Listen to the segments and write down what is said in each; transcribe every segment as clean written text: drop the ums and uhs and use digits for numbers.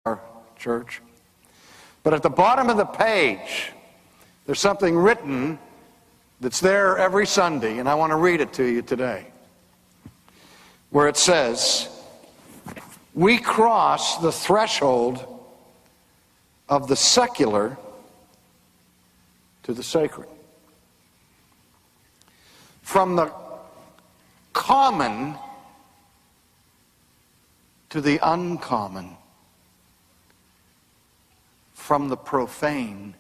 our church. But at the bottom of the page, there's something written that's there every Sunday, and I want to read it to you today, where it says, "We cross the threshold of the secular to the sacred. From the common to the uncommon. From the profane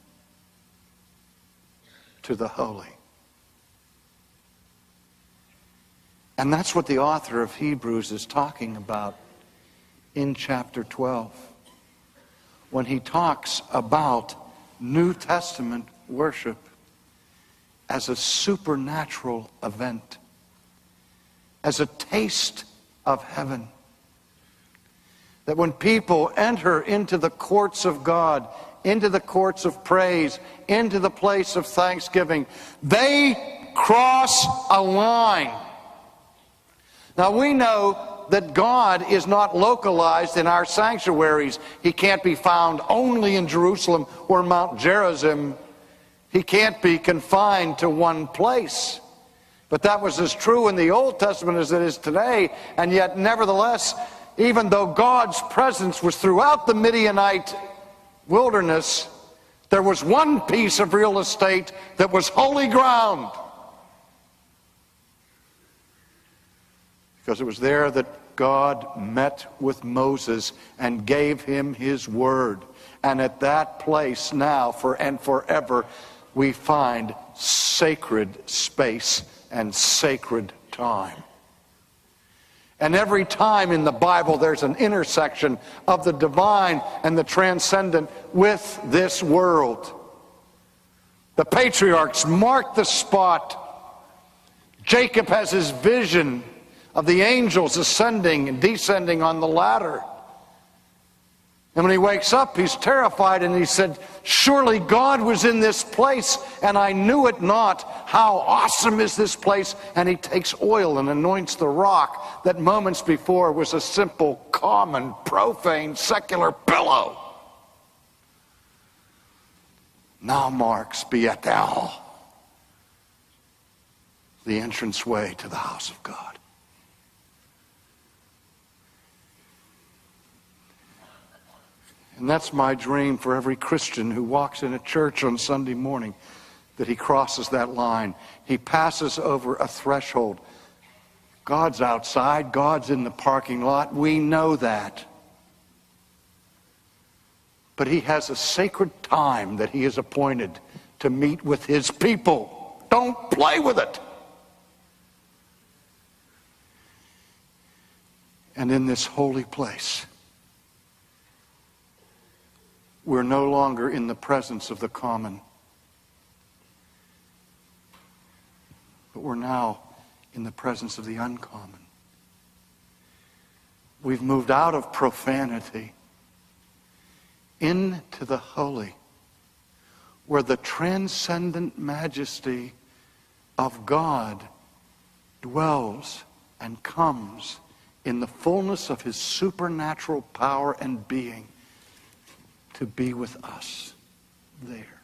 to the holy." And that's what the author of Hebrews is talking about in chapter 12, when he talks about New Testament worship as a supernatural event, as a taste of heaven. That when people enter into the courts of God, into the courts of praise, into the place of thanksgiving, they cross a line. Now we know that God is not localized in our sanctuaries. He can't be found only in Jerusalem or Mount Gerizim. He can't be confined to one place. But that was as true in the Old Testament as it is today. And yet, nevertheless, even though God's presence was throughout the Midianite wilderness, there was one piece of real estate that was holy ground. Because it was there that God met with Moses and gave him his word. And at that place now, forever, we find sacred space and sacred time. And every time in the Bible there's an intersection of the divine and the transcendent with this world. The patriarchs mark the spot. Jacob has his vision of the angels ascending and descending on the ladder. And when he wakes up, he's terrified, and he said, "Surely God was in this place, and I knew it not. How awesome is this place!" And he takes oil and anoints the rock that moments before was a simple, common, profane, secular pillow. Now marks Bethel, the entranceway to the house of God. And that's my dream for every Christian who walks in a church on Sunday morning, that he crosses that line. He passes over a threshold. God's outside. God's in the parking lot. We know that. But he has a sacred time that he has appointed to meet with his people. Don't play with it. And in this holy place, we're no longer in the presence of the common, but we're now in the presence of the uncommon. We've moved out of profanity into the holy, where the transcendent majesty of God dwells and comes in the fullness of his supernatural power and being, to be with us there.